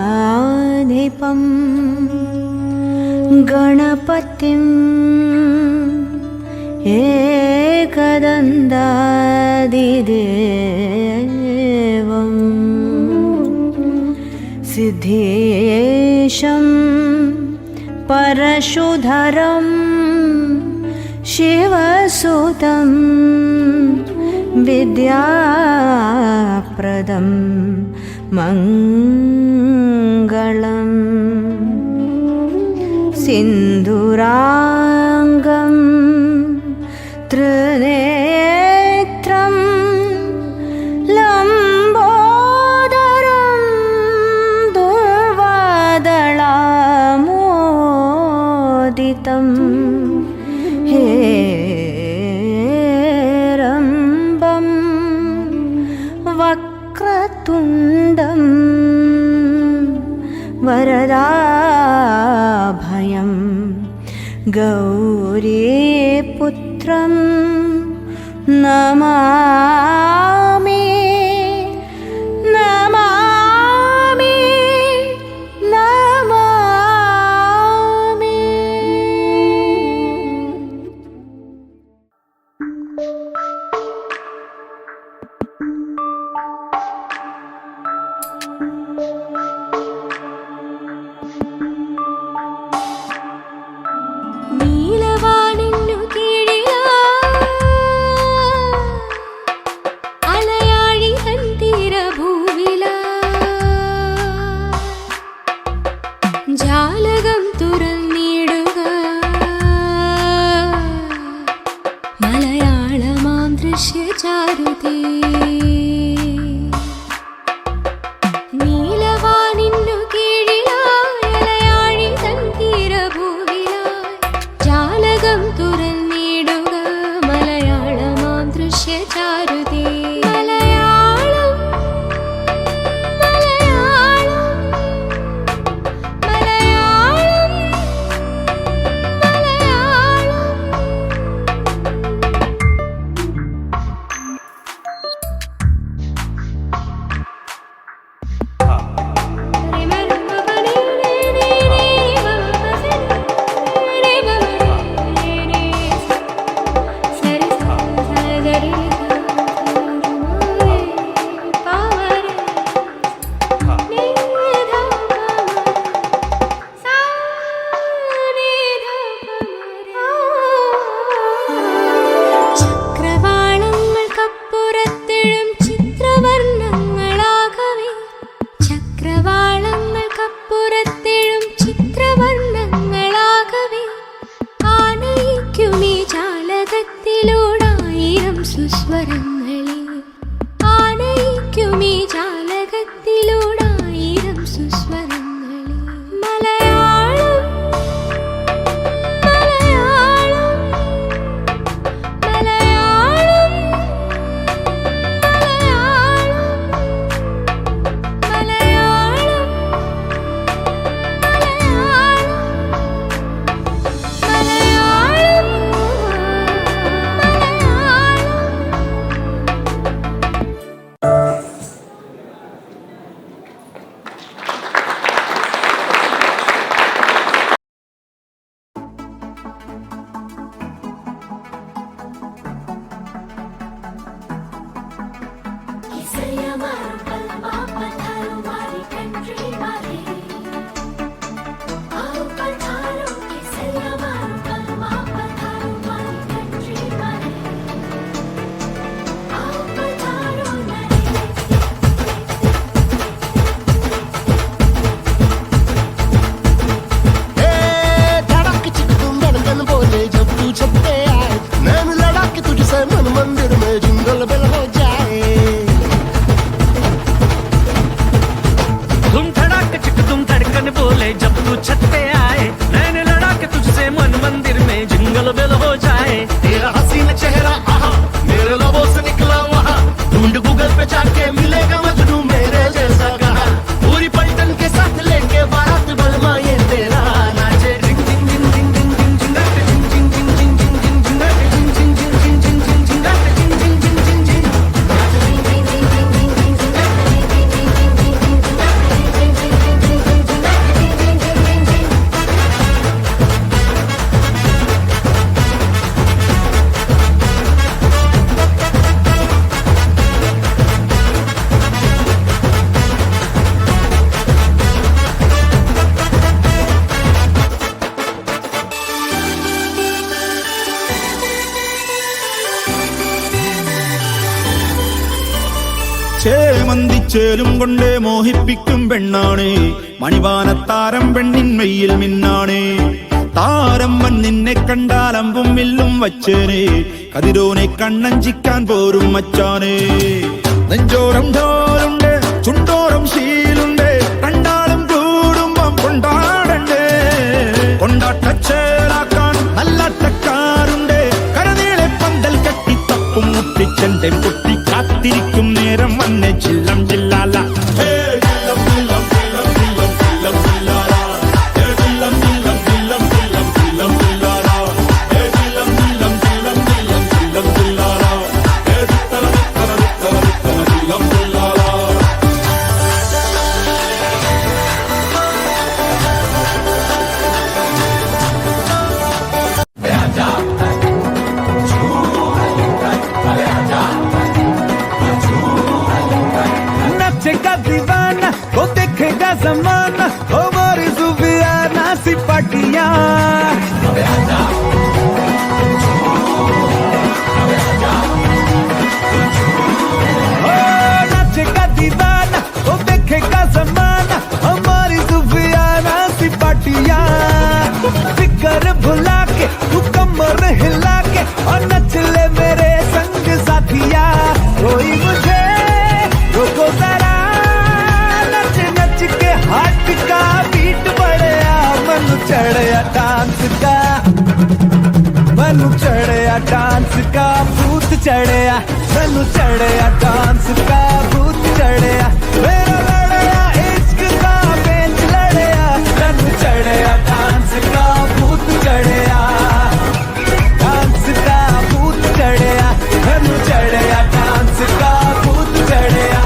प्रमदाधिपं गणपतिम् एकदन्तादिदेवं सिद्धेशं परशुधरं शिवसुतं विद्याप्रदं मङ्गलम् सिन्दूराङ्गं त्रिनेत्रं लम्बोदरं दुर्वादळामोदितं हेरम्बं वक्रतुण्डं वरदाभयं गौरीपुत्रं नमामि नमामि नमामि। ജാലകം തുറന്നിടുക മലയാളമാം ദൃശ്യചാരുതേ നീലവാനിന്നു കീഴിലായി അലയാഴി തൻ തീരഭൂവിലായി ജാലകം തുറന്നിടുക മലയാളമാം ദൃശ്യചാരുതേ സ്വരങ്ങളെ ആനയിക്കുമീ ജാലകത്തിലൂടായിരം സുസ്വരങ്ങളെ മലയാളം മലയാളം മലയാളം മലയാളം മലയാളം മണിച്ചേലും കൊണ്ടേ മോഹിപ്പിക്കും പെണ്ണാണ്. മണിവാനത്താരം പെണ്ണിൻ മെയ്യിൽ മിന്നാണ്. താരം വൻ നിന്നെ കണ്ടാലമ്പും വില്ലും വച്ചേനെ. കതിരോനെ കണ്ണഞ്ചിക്കാൻ പോരും മച്ചാനെ. നെഞ്ചോരം ധോലുണ്ട്, ചുണ്ടോരം ശീലുണ്ട്. രണ്ടാളും കൂടുമ്പം കൊണ്ടാടണ്ടേ. കൊണ്ടാട്ടച്ചേലാക്കാൻ നല്ലാട്ടക്കാരുണ്ട്. കരനീളെ പന്തൽ കെട്ടി തപ്പും മുട്ടിച്ചെന്റെ പൊട്ടി കാത്തിരിക്കും നേരം വന്നെ ചില്ലം ജില്ലാല. नचेगा दीवाना वो देखेगा जमाना. हमारी जुबियाना सी पाटियां. नचेगा दीवाना वो देखेगा जमाना. हमारी जुबियाना सी पाटियां. फिकर भुला के तू कमर हिला के और नच ले मेरे संग साथिया. कोई मुझे रोको जरा, नच नच के हाथ का बीट बढ़िया. मनु चढ़या डांस का, मनु चढ़या डांस का भूत चढ़या. मनु चढ़या डांस का भूत चढ़या. मेरा लड़या इश्क का बेंच लड़या. मनु चढ़या डांस का भूत चढ़या. डांस का भूत चढ़या. मनु चढ़या डांस का भूत चढ़या.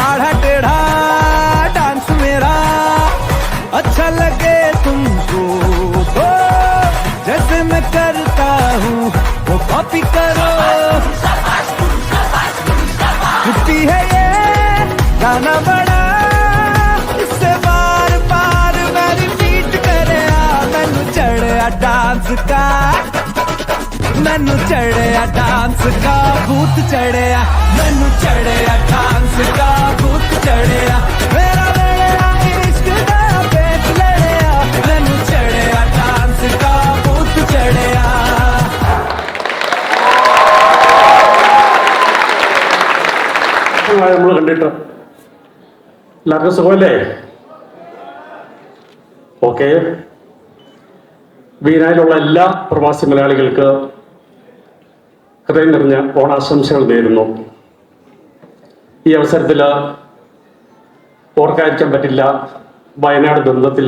आधा टेढ़ा डांस मेरा अच्छा लगे तुमको तो जैसे मैं करता हूँ वो कॉपी करो. छुट्टी है ये गाना बड़ा, इससे बार बार मैं रिपीट करे. मैनू चढ़या डांस का, मैनू चढ़या डांस का भूत चढ़या. मैनू चढ़या डांस का भूत चढ़या. मेरा लड़या इश्क का बेच लड़या. मैनू चढ़या डांस का भूत चढ़या. നമ്മൾ കണ്ടിട്ട് എല്ലാവർക്കും സുഖമല്ലേ? ഓക്കെ. വീനായിലുള്ള എല്ലാ പ്രവാസി മലയാളികൾക്ക് ഹൃദയം നിറഞ്ഞ ഓണാശംസകൾ നേരുന്നു. ഈ അവസരത്തിൽ ഓർക്കാതിരിക്കാൻ പറ്റില്ല, വയനാട് ദുരന്തത്തിൽ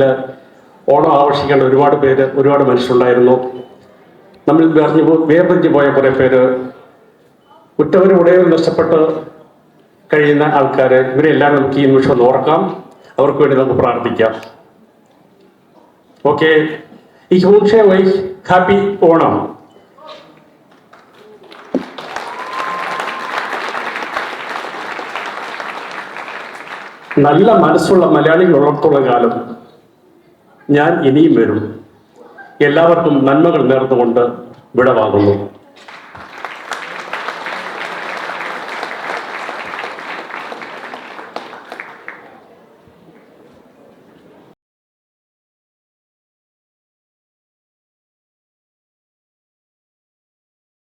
ഓണം ആഘോഷിക്കേണ്ട ഒരുപാട് മനുഷ്യരുണ്ടായിരുന്നു. നമ്മൾ വേർപിരിഞ്ഞു പോയ കുറേ പേര്, ഉറ്റവരും ഉടയവരും നഷ്ടപ്പെട്ട് കഴിയുന്ന ആൾക്കാർ, ഇവരെല്ലാം നമുക്ക് ഈ നിമിഷം ഒന്ന് ഓർക്കാം. അവർക്ക് വേണ്ടി നമുക്ക് പ്രാർത്ഥിക്കാം. Okay. Ich wünsche euch happy Onam. നല്ല മനസ്സുള്ള മലയാളികളുള്ളിടത്തോളം കാലം ഞാൻ ഇനിയും വരും. എല്ലാവർക്കും നന്മകൾ നേർന്നുകൊണ്ട് വിടവാങ്ങുന്നു.